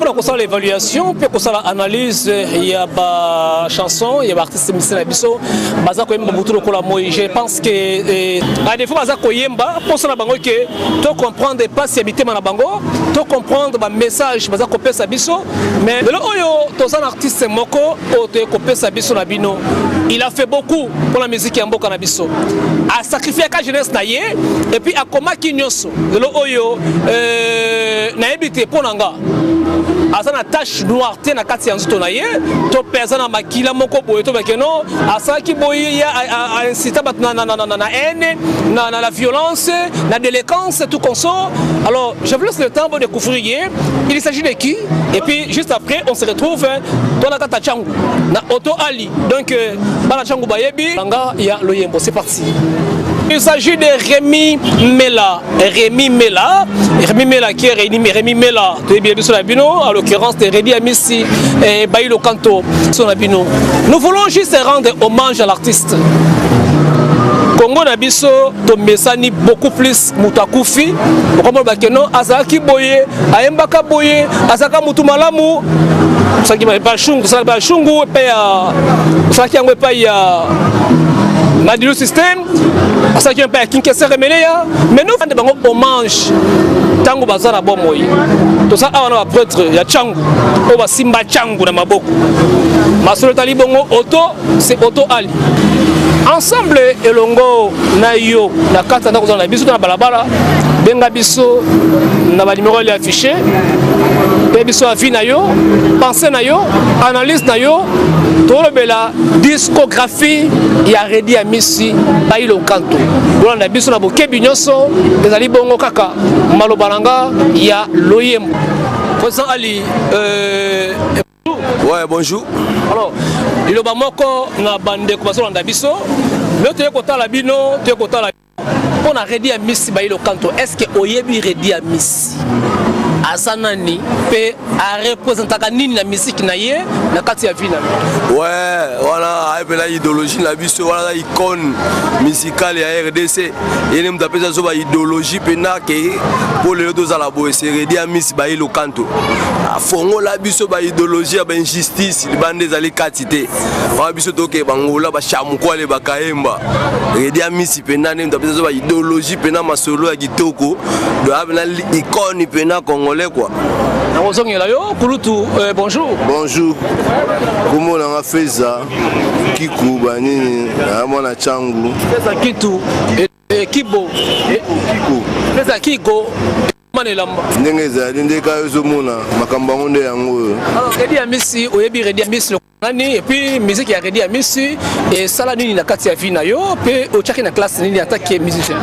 pour ça l'évaluation, puis pour ça l'analyse, il y a des chansons, il y a des artistes musiciens à Bisso, baza ko yemba mutu lokola moi. Je pense que à des fois baza ko yemba pour ça na bango que to comprendre pas si habiter na bango, to comprendre ba message baza ko pesa Bisso, mais le oyo to un artiste moko o te ko pesa Bisso na bino. Il a fait beaucoup pour la musique ya mboka na Bisso. A sacrifié ka jeunesse na ye et puis a koma kinyoso. Le oyo na ebité pour nanga. Azana tache noire te na kati ya nzuto na ye to pesa na makila moko boye to bakeno asaki boye ya a inciter bat na haine na la violence na délinquance tout comme ça. Alors je vous laisse le temps pour découvrir il s'agit de qui et puis juste après on se retrouve dans la kata changu na Auto Ali donc bala changu bayebi nga ya loyembo c'est parti. Il s'agit de Rémi Mela. Rémi Mela qui est Rémi Mela de Biabino Labino, en l'occurrence de Redi Amissi et Bailo Kanto Sonabino. Nous voulons juste rendre hommage à l'artiste. Congo Nabiso, Tomesani beaucoup plus Mutakufi, comme Bakeno, Azaki Boye, Aembaka Boye, Azaka Mutumalamu, ça qui m'a pas chungu, ça va chungu, et ça qui a pas ya. Madilu système, ça qui est un peu Kinkese Remeléa, mais nous faisons un hommage. Tango Bazara Bomoy. Tout ça, on a prêtre, il y a Changu, on va Simba Changu dans ma boucle. Masolo Talibongo, Auto, c'est Auto Ali. Ensemble, Elongo, Nayo, la carte dans la biso dans la balabala, Benga Biso, na ba numéro les affiché, Biso afi Nayo, pensée Nayo, analyse Nayo, tout le bela discographie, il y a Redi Amissi, Bailo Kanto. On a Biso na boke binyoso, des ali bongo kaka, Malobalanga, il y a Loyembo. Président Ali, ouais, bonjour. Alors, il y a moko na bande commencer dans biso. Mais tu es content la bino, tu es content la. On a Redi Amissi Bailo Kanto. Est-ce que oyebi Redi Amissi Azanani peut représenter nini la musique na ye na kati ya vina? Ouais, voilà, avec la idéologie la biso, voilà icône musicale ya RDC. Il aime taper ça sur la idéologie pena que pour les autres à la boue, c'est Redi Amissi Bailo Kanto. A fongo la biso ba idéologie ba injustice, les bandes ali katité. Ba biso toke bangola ba chamuko le bakaemba. Redi Amissi pena aime taper ça sur la idéologie pena masolo ya kitoko. Do abna icône pena congolais quoi. Bonjour. Bonjour. Comment on a fait ça? Kikou, Banini, Amona Changu. Feza Kitu, Kibo, Kikou. Feza Kiko, Manelamba. Ndengeza, Ndeka Yozomona, Makambangonde Yango. Alors, Redi Amissi, Oyebi Redi Amissi, et puis musique ya Redi Amissi, et Salanini na Katia Vina yo, puis Ochaki na classe Nini attaque musicien.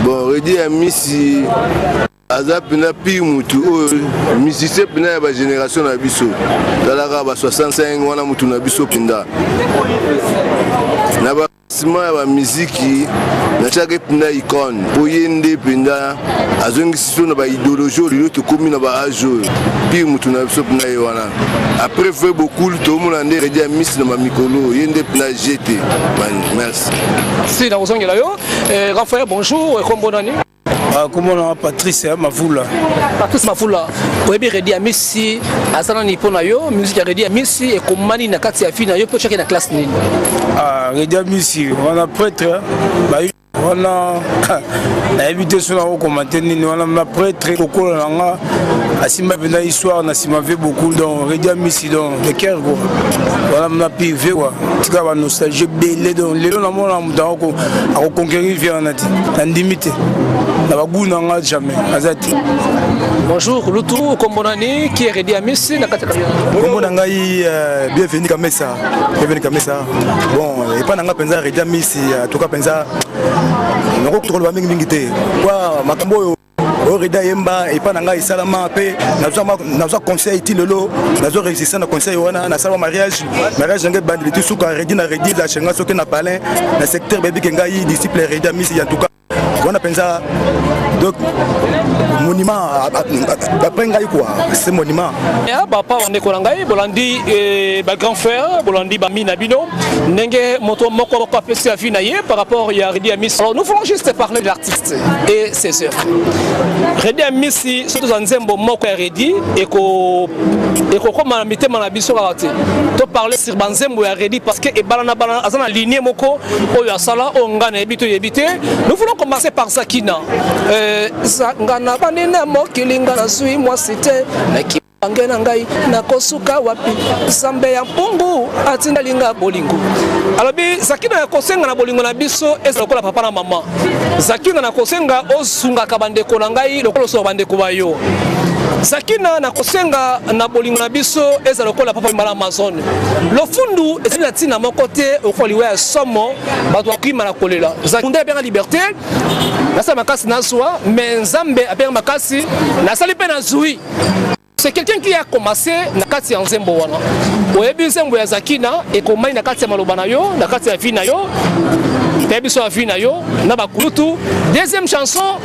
Bon, Redi Amissi. Azapina Pimutu, musicien pina ya génération na biso. Talaka ba 65 wana mutu na biso pinda. Na ba sima ya musique na chaque pina icône. Poyende pinda azongi siso na ba idéologie l'autre commune na ba ajo. Pimutu na biso pina wana. Après fait beaucoup tout monde ande Redi Amissi na mikolo yende pina GT. Merci. Si dans ozongela yo, Raphaël bonjour et kombonani. Comment on a Patrice Mavoula? Patrice Mavoula, Oyebi Redi Amissi, Azana Nipona yo, musique ya Redi Amissi et Komani na kati ya fina yo, peut chacun na classe nini? Redi Amissi, on a prêtre, on a évité sur la commentaire, on a prêtre, Coco Langa, Asima Bena histoire, on a fait beaucoup dans Redi Amissi, dans le cœur, on a pivé, tu as une nostalgie belle, donc les gens ont conquérir via la limite. Jamais. Bonjour, Loutou, Kombonani, qui est Redi Amissi, Kombonangai, bienvenue Kamesa. Bienvenue Kamesa. Bon, et pas nanga penza Redi Amissi, tout cas penza. Nous contrôlons pas mingité. Quoi, Makambo. Reda Yemba et pas nanga isalama pe nazo conseil ti lolo nazo résister na conseil wana na sala mariage ngai bandi tout suka Redi na Redi la chenga soke na palin na secteur bébé kengai disciple Redi Amissi en tout cas on a pensé donc monument après ngai quoi c'est monument ya papa on est kolangai bolandi ba grand frère bolandi ba mina bino ndenge moto moko ko apesi vie na ye par rapport ya Redi Amisi. Alors nous voulons juste parler de l'artiste et ses œuvres. Redi Amisi surtout en nzembo moko ya Redi et ko comme na mitema na biso ka te to parler sur banzembo ya Redi parce que e balana azana lignée moko oyo asala ongana ebito yebite. Nous voulons commencer par Zakina. Ngana banina mokilinga na sui moi c'était angena ngai nakosuka wapi sambe ya mpungu atinda linga bolingo. Alobi Zakina yakosenga na bolingo na biso eza lokola papa na mama. Zakina nakosenga osunga kabandeko na ngai lokola so bandeko bayo. Zakina nakosenga na bolingo na biso eza lokola papa mbala Amazon. Lofundu ezina tina mokote okoliwe ya somo bato akima na kolela. Zakunda bien la liberté. Nasa makasi naswa mais Nzambe apena makasi nasali pe na zui. C'est quelqu'un qui a commencé na kati ya nzembo wana. Oyebi nzembo ya Zakina ekomai na kati ya maloba na yo, na kati ya vie na yo. Tebi so vie na yo na bakulutu. Deuxième chanson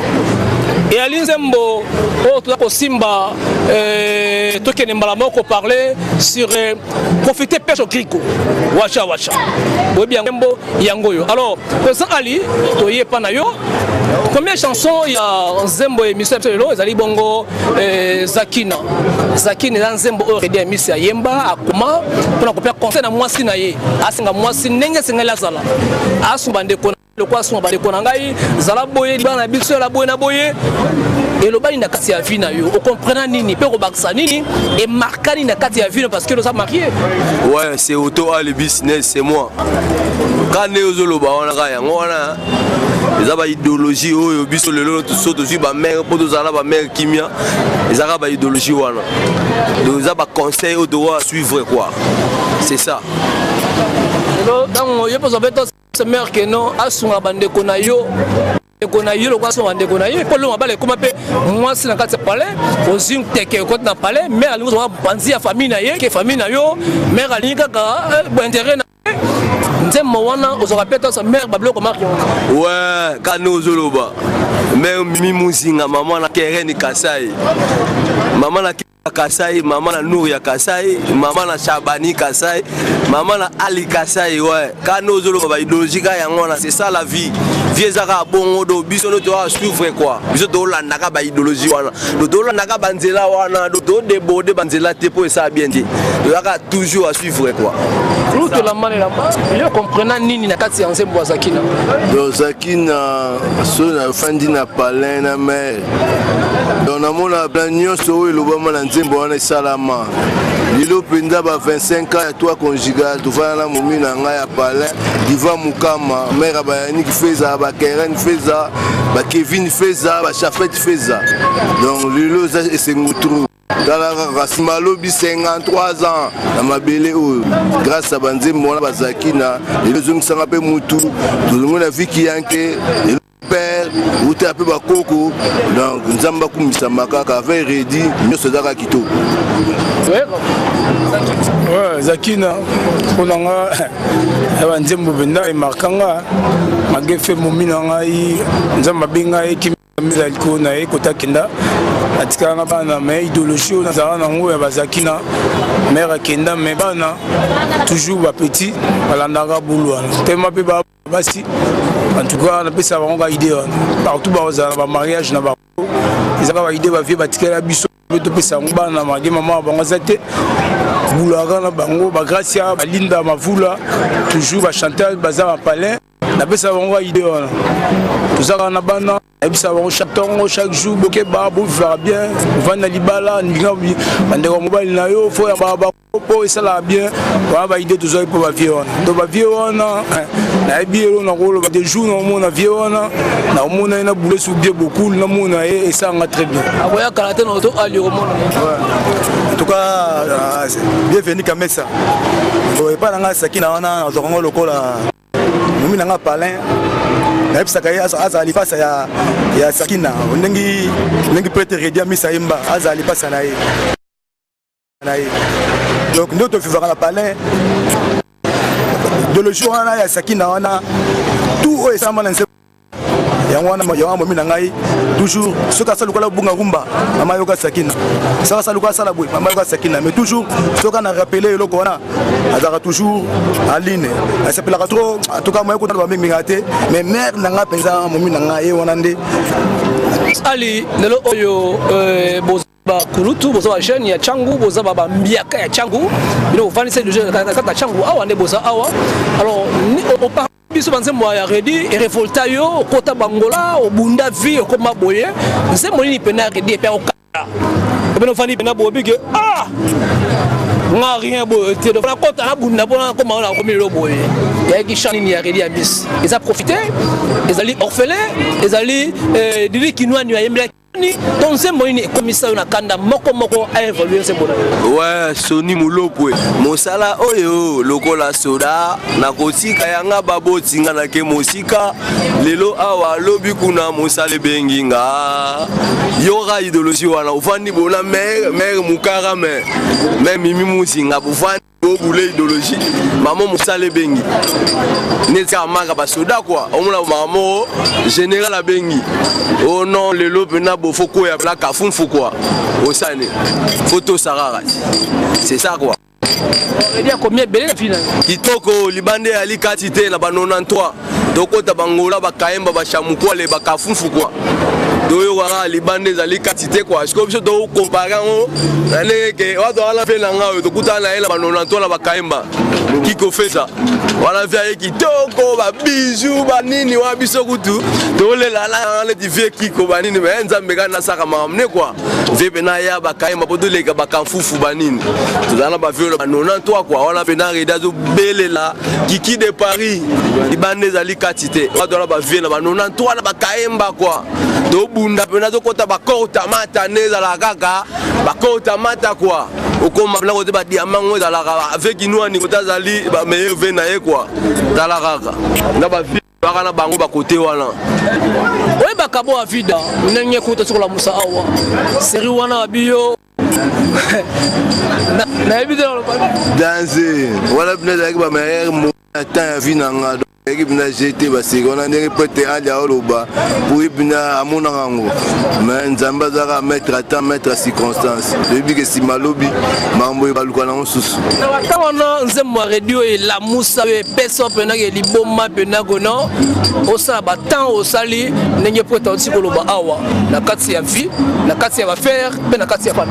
et à l'inzembo oh tout ko simba tokene mbala moko parler sur profiter pêche au crico. Wacha wacha. Oyebi nzembo yangoyo. Alors, Président Ali toye pa na yo. Combien de chansons il y a nzembo émission selo ezali bongo Zakina. Zakina na nzembo o Redi Amisi ya yemba akuma pona kopia conseil na mwasi na ye. Asinga mwasi ndenge sengela sala. Asubande ko le quoi son bande ko na ngai zala boye libana biso la boye na boye. Et le bani na kati ya vie na yo. O comprendre nini pe ko baksa nini et marquani na kati ya vie parce que nous sommes mariés. Ouais, c'est auto ali business, c'est moi. Quand neozolo ba wana ka yango wana eza ba idéologie oyo biso lelo to ba mère po to zala ba mère kimia eza ba idéologie wana. Donc eza ba conseil au droit à suivre quoi. C'est ça. Donc yo peut se mère que non asunga bande ko na yo. Kona yolo kwa so bande ko na yo ko lo mabale kuma pe mwasi na kati palais ozing teke ko na palais mais alingo so banzi ya famille na ye ke famille na yo mère alinga ka bo intérêt na nzembo wana ozorapeta sa mère bablo ko marque ouais kana ozoloba mère mimi muzinga maman na Keren Kasai maman na Kasai, maman na Nour ya Kasai, maman na Chabani Kasai, maman na Ali Kasai, ouais. Quand nous avons idéologie, c'est ça la vie. Vieux Zara bon do biso no doit suivre quoi. Biso do la naka ba idéologie wana. Do la naka banzela wana, do déborder banzela te pour ça bien dit. Do la toujours à suivre quoi. Tout la main la main. Je comprends nini na kati ya nzembo wa Zakina. Do Zakina so na fandi na palin na mer. Donc na mona blanio so le bama na nzembo wana salama. Lilo penda ba 25 ans ya toi conjugal, tu vas na momi na nga ya palin, diva mukama, mère bayani ki feza ba Keren feza, ba Kevin feza, ba Chafet feza. Donc Lilo ça c'est ngutru. Dans la race Malobi 53 ans na mabele o grâce à banzembo wana ba Zakina, Lilo zongisa pe mutu, tout la vie qui yanke père ou te appelé Bakoko donc Nzamba kumisa makaka avec Redi nyoso zaka kito ouais Zakina onanga aba nzembo benda e markanga magefe momina ngai Nzamba benga e kimisa liko na e kota kenda atika na bana mais idéologie na zara na ngo ya Zakina mère kenda mais bana toujours ba petit balandaka bulwa tellement pe ba basi. En tout cas, on a pu savoir qu'on va idée partout dans mariage na ba. Ils ont idée va vivre batikela biso to pesa ngba na magi maman bango zate. Boulara na bango ba Gracia ba Linda Mavula toujours ba chanter bazar en palais. Na pu savoir on va idée on. Tout ça na bana et puis ça va chaque jour boké ba bo faire bien. Vanda libala ningabi bandeko mobile na yo fo ya baba po ça la bien. Ba idée tout ça pour ba vie on. Do ba vie on na biero na rolo des jours na mona viona na mona na boule sous bien beaucoup na mona et ça va très bien aboya karaté na auto ali au monde en tout cas bienvenue Kamesa et pas na Zakina wana zokongo lokola mumi na palin na epsa kaya azali pasa ya Zakina ndenge prêtre Redi Amisi yemba azali pasa na ye donc nous te vivra la palin de le jour on a Zakina on a tout ça man yango wana momi na ngai toujours soki asala lokola bunga rumba mama yoka sakina soki asala lokola asala boye mama yoka sakina mais toujours soki ana rappele eloko wana azalaka toujours en ligne asepelaka trop en tout cas moye kotala baminga te mais mère na ngai mpenza momi na ngai ye wana nde ali lelo oyo bakulutu boza ba jeune ya Changu boza ba mbiaka ya Changu bino vanise de jeune kata Changu awa nde boza awa alors on parle biso banzembo ya Redi et révolta yo kota bangola obunda vie okoma boye nzembo nini pena Redi pe okala bino fani pena boye que ah nga rien boye te do la kota na bunda bona koma na komi lo boye ya ki chani ni ya Redi ya bis ils a profité ils allient orphelin ils allient dili kinwa ni ayembla donc c'est moi ni commissaire na kanda moko a évolué ce bonheur ouais Sony Mulopwe mosala oyo lokola soda na kotika yanga babotinga na ke mosika lelo awa lobi kuna mosale benginga yora idéologie wana ufandi bona mère mukara mais mimi musinga bufandi boule idéologie maman mosale bengi netka manga basoda quoi omona maman général bengi oh non lelo pena bofoko ya la kafunfu quoi osane photo sarara c'est ça quoi il y a combien belé final kitoko libande ali katité na ba 93 dokota bangola bakaemba bashamukwa le bakafunfu quoi doyo wara libande zali katité quoi je comme do comparer on que wa do ala fe nanga to kutana ela ba 93 la bakaemba kiko fait ça wala via kitoko ba bijou ba nini wa biso kutu to le la le divie kiko ba nini mais nzambe kana saka mamne quoi vebe na ya bakaemba podo le ka bakamfufu ba nini to dana ba vio ba 93 quoi wala pena reda zo belela kiki de Paris libande zali katité wa do la ba vio ba 93 la bakaemba quoi do bunda pena zo kota ba kota mata neza la kaka ba kota mata quoi okoma blanc côté ba diamant dans la avec nous ni kota zali ba meilleur vena e quoi dans la kaka na ba bakana bango ba côté wana oye bakabo avida nenge kuta sur la musa awa seri wana biyo na ebidelo danser wala bina avec ba meilleur temps vie nanga équipe na jeté basi on a des peut-être aller à Oloba pour ibina amona ngango mais nzamba zaka mettre à temps mettre à circonstance depuis que si malobi mambo baluka na nsusu na wana nzembo radio et la musa be peso pena ke liboma pena gono osa ba temps osali nenge peut aussi koloba awa na kati ya vie na kati ya affaire pe na kati ya femme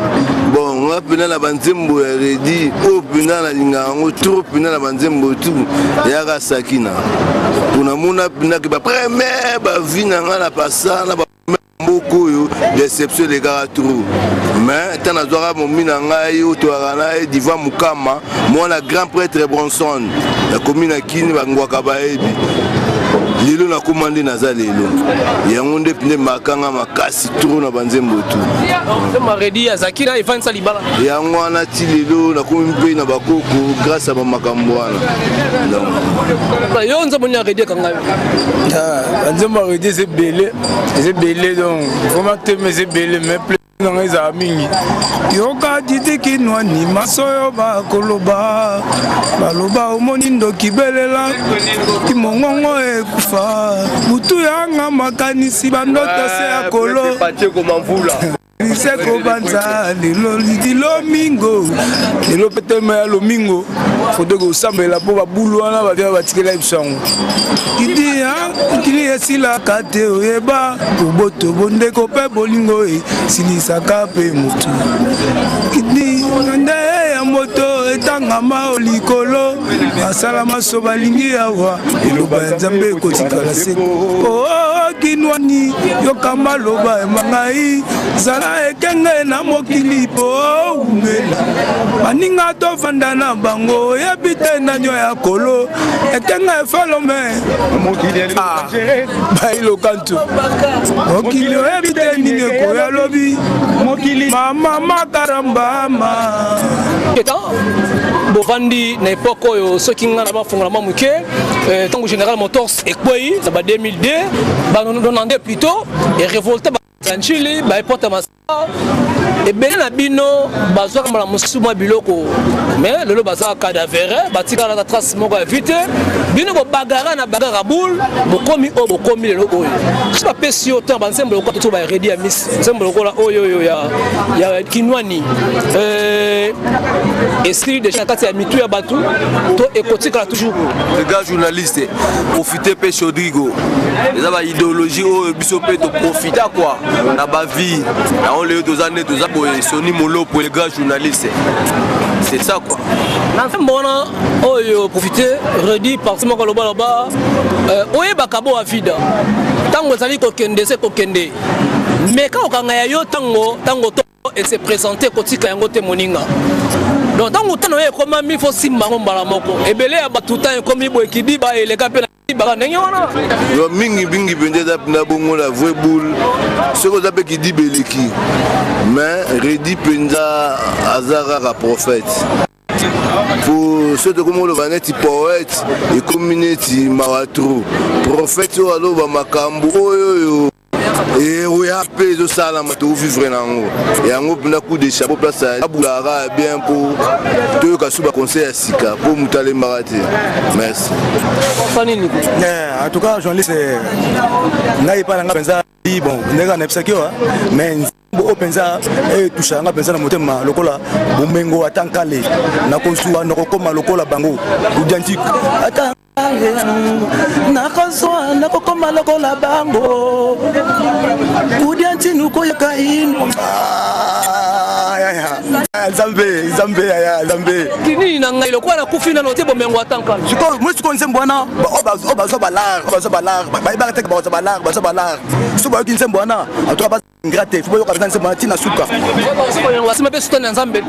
bon on pena la banzembo ya redi o pena la lingango trop pena la banzembo tout ya ga sakina kuna muna pena ke ba première ba vie na ngana passa na ba beaucoup déception les gars trop mais tant azora mon mina ngai o to arana e diva mukama moi la grand prêtre Bronson la commune kini bangwaka baebi lilo na commandé naza lelo yango nde pine makanga makasi trop na banzembo tu maredi azakira ivansa libala yango wana ti lelo na komi mpe na bakoko grâce à bamakambo wana donc yo nzembo ni aredi kanga nzembo aredi c'est belé donc vraiment te mais c'est belé mais nanga eza mingi yoka ditiki nwani masoyo bakoloba baloba omoni ndoki belela kimongongo ekufa butu yanga makanisi bandoto se ya kolo seko banza lelo lomingo lelo pete me lomingo foto ko sambela po babulu wana bavia batikela bisango kidi ha kidi esila kate oyeba boboto bonde ko pe bolingo e sinisaka pe mutu kidi nde ya moto etanga ma olikolo asala maso balingi awa eloba nzambe kotikala seko o kinwani yokamba loba emangai zala ekenge na mokili po ungela baninga to vanda na bango yebite na nyo ya kolo ekenge efalome mokili bailo kantu mokili yebite nini ko ya lobi mokili mama makaramba ma bovandi na époque oyo soki nga na bafongola mamuke tango général Motors ekwei na ba 2002 ba 92 plutôt et révolté Chili, bah porte ma et bien na bino bazwa kama la musuma biloko mais lelo bazwa cadavre batika la trace moko vite bino ko bagara na bagara boule bokomi lelo oyo c'est pas pesi autant bansemble ko to ba ready ya miss semble ko la oyo ya kinwani esprit de chakati ya mitu ya batu to ekotika toujours les gars journalistes profiter pe Chodrigo les aba idéologie o biso pe to profiter quoi na ba vie na on les 2 années 2 ans soni molo pour les gars journalistes c'est ça quoi na mbona oyo profiter redit partout ko loba oye bakabo a vida tango zali ko kende se ko kende mais quand okanga ya yo tango to et se présenter kotika yango te moninga donc tango tano ye koma mi fo simba ngombala moko ebele ya batuta comme ibo ekibiba eleka pe na ndenge wana yo mingi bende na bongo la vraie boule ce que zape qui dit beleki mais redi penza azara prophète pour ceux de comme le vaneti poète et community maratro prophète o aloba makambo oyo et oui après zo sala mato vivre nango et yango pina coup de chapeau place à bulara bien pour to ka suba conseil à sika pour mutale marate merci en tout cas journaliste ngai pa nga penza bon ndeka na psakio mais o penza e toucha nga penza na motema lokola bomengo atankale na konsuwa na kokoma lokola bango udiantique ata na konsuwa na kokoma lokola bango udiantique nuko yakaino Zambe kini na ngai lokola na kufina no te bomengo atankale siko moi siko nsembo wana obazo balar ba tek bazo balar so ba kin nsembo wana atoka ingrate faut yoka nsembo wana tina suka wasima pe sutana nzambe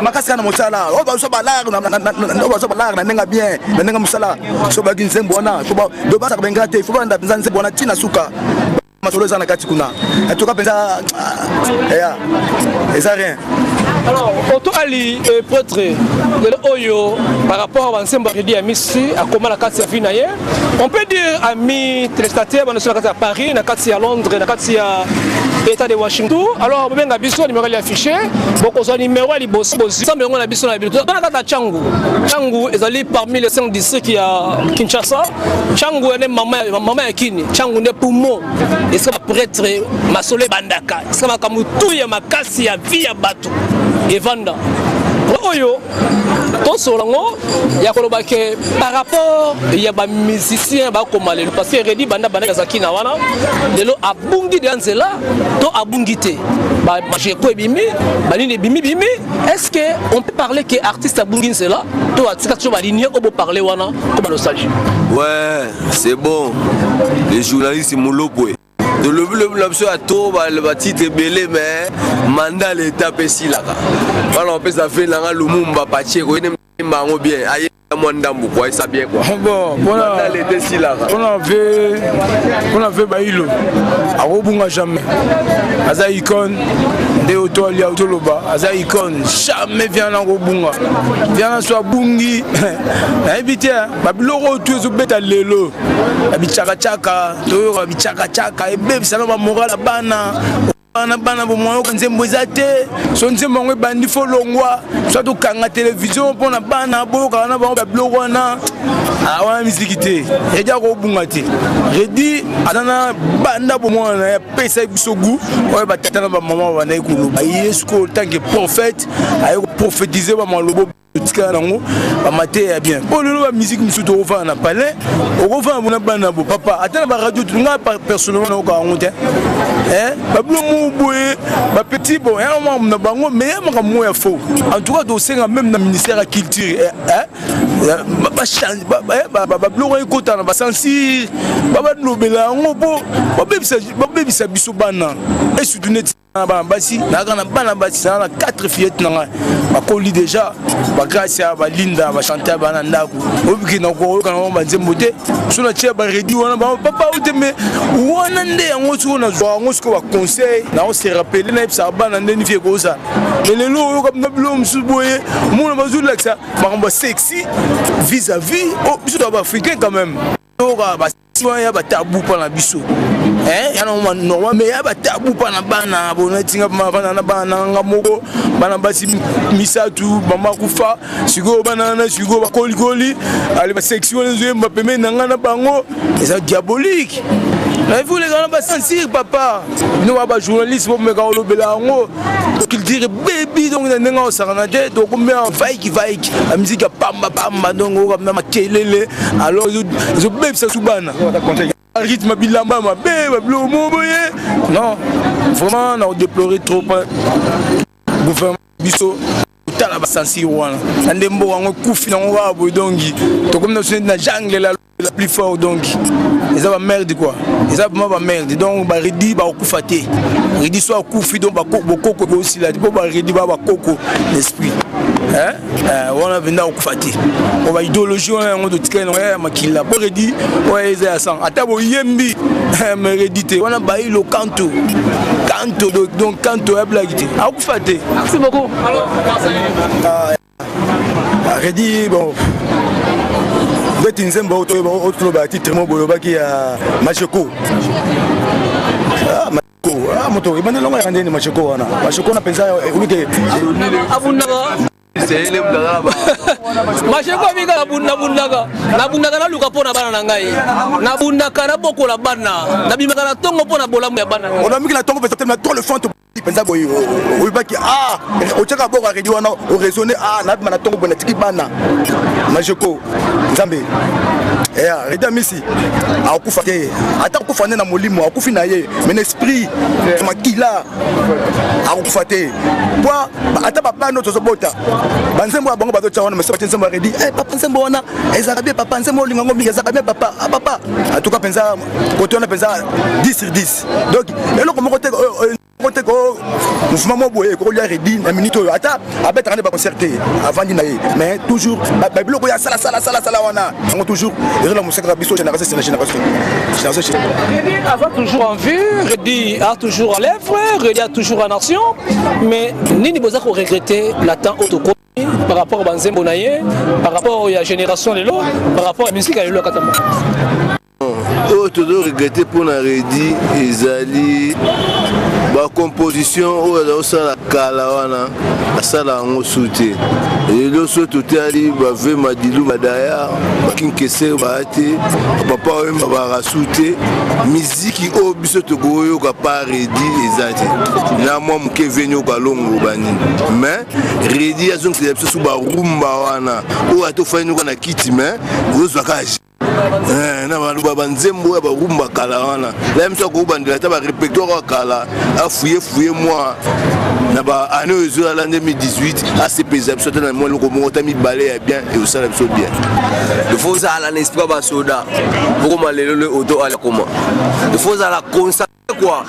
makasi na mosala obazo balar na nenga bien na nenga musala so ba kin nsembo wana so ba do ba ka ingrate faut ba nsembo wana tina suka masolo za na kati kuna atoka penza ça rien. Alors, auto Ali prêtre de Oyo par rapport à l'ensemble de à Missi à comment la carte s'est naie. On peut dire amis téléspectateurs dans la carte à Paris, la carte à Londres, la carte à État de Washington. Alors, bien la biso numéro affiché, beaucoup de numéros les boss ça mais on a biso la biso. Dans la carte à Changu est allé parmi les 5 districts qui a Kinshasa. Changu est maman à Kini. Changu est poumon. Et ça prêtre Masole Bandaka. Ça va comme tout ya makasi ya via bateau. Evanda oyo to solango ya koloba ke par rapport ya ba musicien ba komale parce que redi banda kazaki na wana lelo abungi de nzela to abungi te ba maje ko bimi balini bimi est-ce que on peut parler que artiste abungi nzela to atika to ba ligne obo parler wana comme nostalgie ouais c'est bon les journalistes molopwe de l'option à tout le titre belé mais mandat l'état pessi là voilà on peut ça fait là Lumumba Pache ko ne mbango bien aye mwandambu quoi ça bien quoi bon mandat l'état si là on avait bailo a robunga jamais aza icône de autolia autoloba aza icône jamais vient en robunga vient soit bungi na éviter babiloko tu zo beta lelo abichaka chaka to abichaka chaka e bebe ça va moral bana bana bomoyo nzembo ezate so nzembo ngo bandi folongwa so to kanga télévision pona bana boka na ba blog wana awana musique eja ko bunga te redi adana banda bomoyo na pesa bisogu o ba tata na ba maman ba na ikulu yesko tant que prophète ayo prophétiser ba malobo tika nango ba maté ya bien po lelo ba musique misuto ofa na palais o fa bona bana bo papa atana ba radio tunga personnellement ko angote ba blomo boye ba petit bon na bango mais ma moya faux en tout cas do senga même na ministère de la culture ba change ba blomo ekota na ba sensi ba lobela ngo bo ba bebisa biso bana et surtout net bana basi na kana bana basi na 4 fillettes na ba koli déjà ba grâce ba linda ba chanter bana ndako obiki na ko kana ba nzembo te so na tia ba redi wana ba papa uteme wana nde yango so na zo yango ko ba conseil na on se rappeler na ipsa bana nde ni fie ko za lelo yo comme na blom suboye mon bazou like ça ba sexy vis-à-vis au biso ba africain quand même ba ya ba tabou pour la biso yana normal mais ya batabu pana bana bonatinga bana na bana ngamoko bana basi misatu mama kufa siko bana na siko bakoli ali ba section les mba peme nanga na bango c'est diabolique. Il faut les gars pas sentir papa. Nous va journaliste pour me gars lobela ngo. Qu'il dire baby donc nanga osaranaje donc combien vaiki la musique pamba donc on va makelele alors je baby ça soubana. Rythme bilamba ma bébé bleu moboye. Non, vraiment on a déploré trop gouvernement biso tala ba sensi wana. Ndembo wango kufi na ngo dongi. To comme na jungle la plus fort donc. Ils ont merde quoi. Ils ont pas merde donc ba redi ba okufaté. Redi soit kufi donc ba koko aussi là. Ba redi ba koko l'esprit. On a venu okufaté. On va idéologie on de ticket on ya makila. Ba redi ouais ils sont atabo yembi mais redité. On a baillé le canto donc canto est blaguité. Okufaté. Merci beaucoup. Redi bon Beti nzemba auto ba titre mo bolo baki ya Macheko. Macheko. Moto ibana longa ya ndeni Macheko wana. Macheko na penza ulike abundaga. C'est le blaba. Macheko bika nabundaga na luka pona bana na ngai. Nabundaka na boko la bana. Nabimaka na tongo pona bolamu ya bana. On a mis la tongo peut-être trop le fond penza boy. Ulbaki o chaka boka redi wana o raisonner na bana tongo bona tiki bana. Macheko. Nzambe reda misi akufa te ata kufa na molimo akufi na ye mais esprit makila akufa te kwa ata papa no tozobota banzembo bango bazo tsawana mais c'est nzembo redi papa nzembo wana ezaka bien papa nzembo lingango mingi ezaka bien papa papa en tout cas penza côté on a penza 10 sur 10 donc eloko moko te ko mouvement mo boye ko lia redi na minute ata abeta ne ba concerter avant dina ye mais toujours ba biloko ya sala wana on toujours la musique de biso génération avant toujours en vue Redi a toujours à l'œuvre Redi a toujours en action mais nini boza ko regretter la temps autoco par rapport à Banzembo naye par rapport à la génération lelo par rapport à la musique à lelo katamba toujours regretter pour na Redi ezali ba composition o sala kala wana asala ngo souté et le soto tali ba ve madilu madaya ba kinkese ba ate papa o ba rasouté musique o biso to goyo ka pa Redi ezati na mo mke venyo ka longo bani mais Redi azon que biso ba rumba wana o ato fanyo na kiti mais gozo ka na baluba banzembo ya barumba kala wana la mso ko bandela ta ba répertoire kala a fouiller moi na ba année ezo la 2018 a c'est pesable surtout dans moi le ko ta mi balé bien et au ça so bien il faut ça la n'esprit ba soda pour malelo le auto ala comment il faut ça la consacrer quoi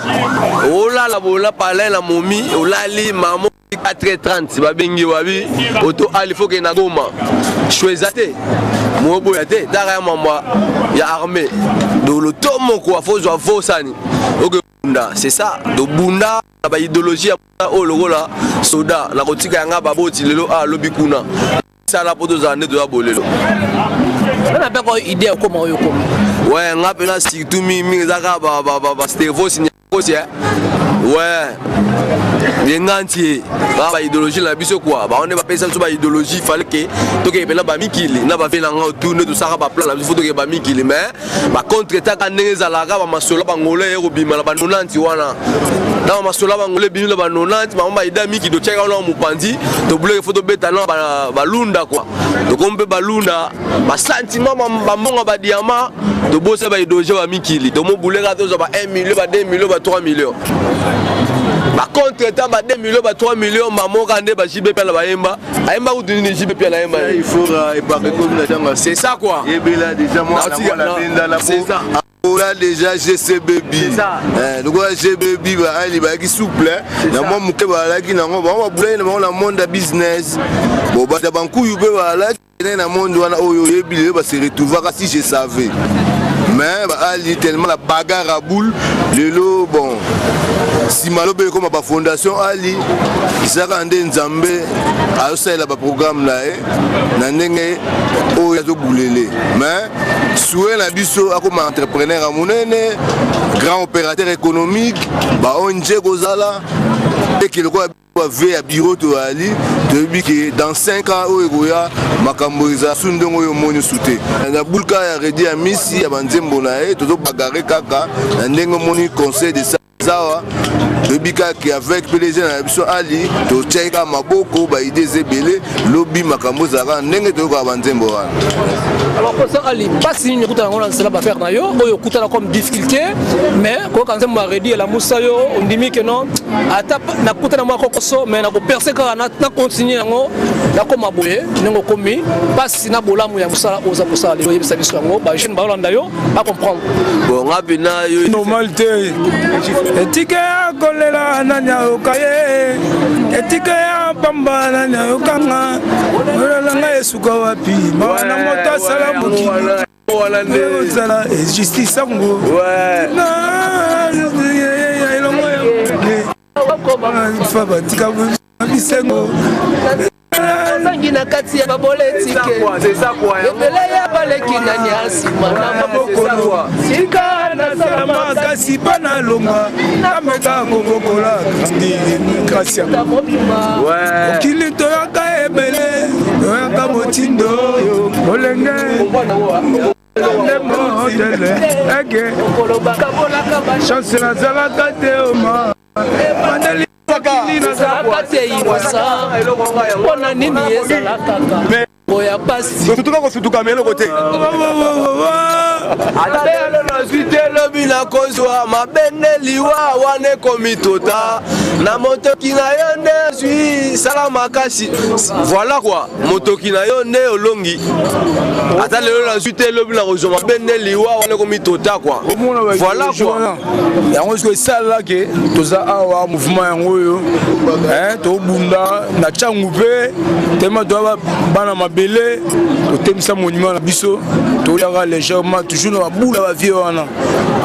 oh là la bola parler la momie oh là li maman 4h30 ba bengi wabi auto ali faut que na goma choisate mobo yate dara mama ya armée do le tomo quoi faut zo sani OK c'est ça do bunda ba idéologie o logo la soda na kotika yanga baboti lelo lobikuna ça la poto za ne do bolelo on a pas idée comment yo comme ouais ngapela surtout mi zaka ba stereo signa aussi ouais yenganti ba idéologie la biso quoi ba on est pas penser sur ba idéologie fallait que to ke bela ba mikili na ba vela nga tourner to saka ba plan la faut que ba mikili mais ba contre ta neza la ga ba masola ba ngole e robima la ba 90 wana na masola ba ngole binu la ba 90 ba ida miki do cheka na mupandi to bleu faut to beta na ba lunda quoi to kombe ba lunda ba sentiment ba monga ba diamant to bosse ba idéologie ba mikili to mo bulega to ba 1 million ba 2 millions ba 3 millions ba contre ta ba 2 millions ba 3 millions maman kande ba jibe pe la ba yemba ayemba ou duni jibe pe la yemba il faut épargner comme la tanga c'est ça quoi et là déjà moi la c'est ça là déjà GC baby donc GC baby ba ali ba ki souple na moi muke ba la ki na ngo ba bula na la monde business bon ba da banku yube ba la na monde wana oyo yebile ba se retrouver si je savais mais bah, tellement la bagarre à boule le lot bon si malobe comme ma fondation Ali isaka ande nzambe a ça la programme là na ndenge o yazo boulele mais souhait na biso comme entrepreneur à monene grand opérateur économique ba onje kozala et qu'il quoi veille à bureau to ali depuis que dans 5 ans o egoya makamboiza sundongo yo moni souté na bulka ya redi ya misi ya banzembo na e tozo bagarre kaka na ndengo moni conseil de Zawa depuis qu'avec PDG na biso ali to cheka maboko ba idée zebele lobby makamboza ka ndenge to ko banzembo wana. Alors pour ça ali pas si ni kuta ngona cela ba faire na yo oyo kuta comme difficulté mais ko quand ma redi la musa yo ndimi que non ata na kuta na mako koso mais na ko percer ka na continuer ngo na ko maboye ngo komi pas si na bolamu ya musala oza musala yo yebisa biso ngo ba jeune ba landa yo pas comprendre bon ngabina yo normalité etike ya kolela nanya okaye etike ya pamba nanya okanga olanga esuka wapi maana mota salamu ki wala justice sango faba tika bisengo na kati ya baboletike ebele ya baleki na nyasi mana mabokolo sika na salama kasi bana longa na meka kokola kasi ya okili toyaka ebele toyaka motindo olenge chance nazalaka te oma mpona nini ezala kaka oya pasi sotuka kosutuka melo kote ata yalo na suite lobi na kozwa mabende liwa wane komitota na motoki na yo nde zwi sala makasi voilà quoi motoki na yo nde olongi ata lelo na suite lobi na kozwa mabende liwa wane komitota quoi voilà quoi yango siko esala ke toza awa mouvement yango oyo tobunda na cangu mpe tema toya bana mabele totemisa monument na biso toyaka légèrement toujours na babula bavie wana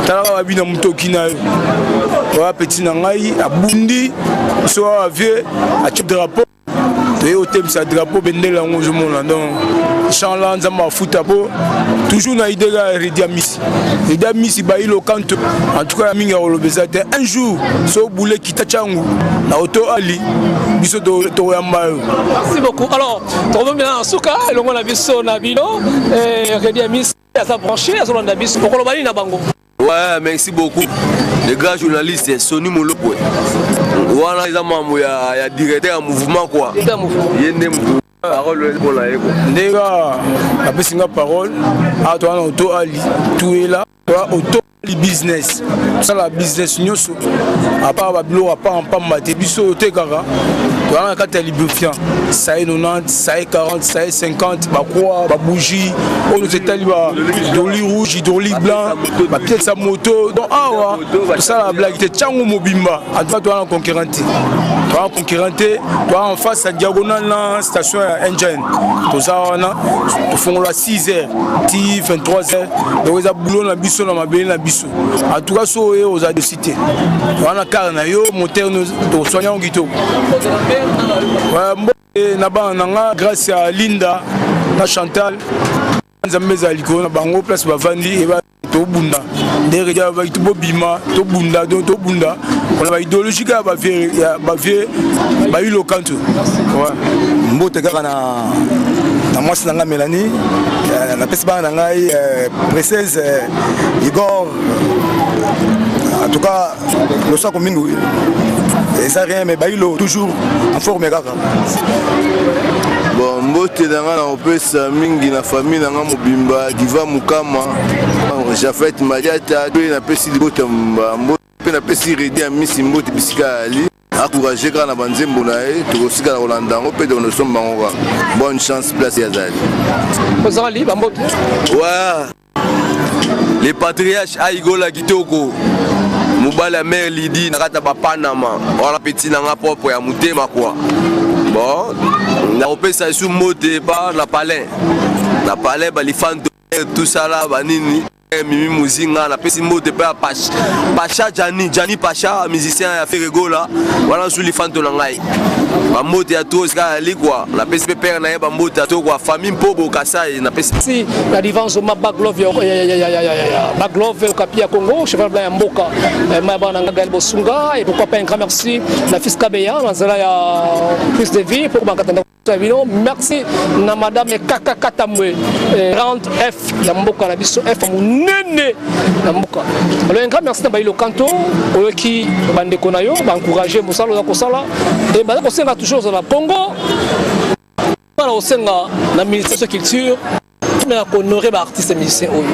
talaka babina motoki na yo oya peti na ngai abundi biso wa bavie atie drapeau toye otemisa drapeau bendele yango ozomona donc champ la nzambe afuta po toujours na idée ya Redia Miss Redia Miss bailo kanto en tout cas mingi olobeza te un jour so boule kita changu na auto ali biso to yamba yo. Merci beaucoup. Alors on bien en souka longo na biso na bino Redia Miss ça branché à son biso ko lobali na bango. Ouais, merci beaucoup. Les gars journalistes Sony Moloko. Wana ils membre ya directeur mouvement quoi. Yende parole pour la ego. Ndega apesinga parole a toi na auto ali tout là toi auto business ça la business nyoso à part bablo à part en pamba te biso te kaka toi na kata libufiant ça est 90 ça est 40 ça est 50 ba quoi ba bougie on nous étali ba doli rouge doli blanc ba pièce sa moto donc awa ça la blague te changu mobimba à toi na concurrente toi en face à diagonale la station engine tout ça on a font la 6h ti 23h donc ça boulot na biso na mabele na biso en tout cas so aux a de cité on a car na yo moteur nous soignant gito na ba na grâce à Linda na Chantal nzambeza liko na bango place bavandi e ba to bunda ndere ja ba to bima to bunda donc to bunda on a idéologie ka ba vie ba ilo kanto mbote kaka na mwasi nanga Mélanie na pesi bana ngai précise Igor en tout cas le soir comme mingi et ça rien mais bailo toujours en forme kaka bon mbote nanga na opesa mingi na famille nanga mobimba diva mukama Jafet Madiata na pesi libota mbote na pesi Redia Miss mbote bisika ali encourager kana banzembo na e tokosika na kolanda ngo pe de no somba ngo bonne chance place ya zali ozali bambote ouais les patriarches aigola kitoko mobala mère Lydie na kata ba Panama wala petit na nga propre ya mutema quoi bon na opesa su mote ba na palais ba lifanto tout ça là ba nini Mimi Muzinga na pesi mbote pe Pacha Jani Pacha musicien ya Ferego là wana suli fanto na ngai ba mbote ya to ska likwa na pesi pe père na ye ba mbote ya to kwa famille Mpobo Kasai na pesi si la divance ma Baglove Baglove Kapia Congo cheval blanc ya mboka ma bana Gaël Bosunga et pourquoi pas un grand merci na fils Kabeya na zala ya plus de vie pour bakatanda merci na madame Kaka Katamwe Rente F ya mboka na biso F nene na mboka. Alors un grand merci na Bailo Kanto qui bande konayo ba encourager mosalo za kosala et ba ko senga toujours dans la Congo para o senga na ministère de culture mais ko honorer ba artiste musicien oyo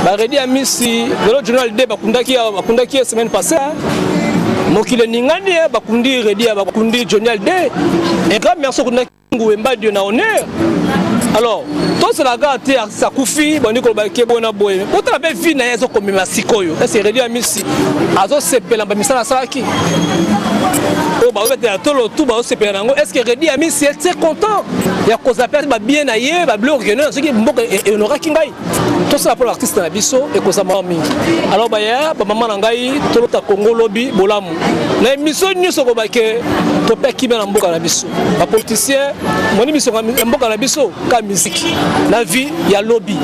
ba redi amisi le journal de bakundaki semaine passée mokile ningani bakundi redi bakundi journal de un grand merci kundaki ngwemba Dieu na honneur. Alors, tout cela gâte ça koufi, bon Nicolas Baké bona boy. Pourtant la vie na yezo comme masikoyo. C'est réduit à misi. Azo sepela ba misala saki. Oh ba wete ya tolo tout ba sepela nango. Est-ce que réduit à misi est content? Ya cause appelle ba bien na ye, ba bleu rené, ce qui mboka et honora kingai. Tout ça pour l'artiste na biso et cause mami. Alors ba ya ba maman na ngai tolo ta Congo lobby bolamu. Na émission nyuso ko baké to pe ki na mboka na biso. Ba politicien, moni biso mboka na biso ka musique. La vie, il y a lobby.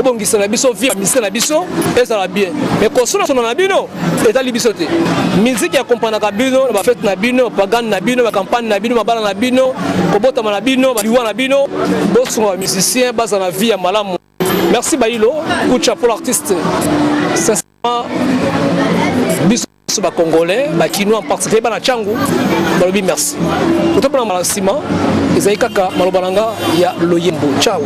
Bon, qui la biso, vie, la biso, et ça va bien. Mais quand on a un bino, et à l'ibisoté. Musique, il y a compagnie Nabino, la fête Nabino, Pagan Nabino, la campagne Nabino, la balle Nabino, Kobota Nabino, la Liwa Nabino, d'autres musiciens, basés dans la vie à Malam. Merci Bailo, Koucha pour l'artiste. Sincèrement, biso. Ba Congolais, ba Kinois en particulier, ba na Tchangu, balobi merci. Pour tout le monde, Malassima, Ezaï Kaka, Malobalanga, ya Loyembo. Ciao.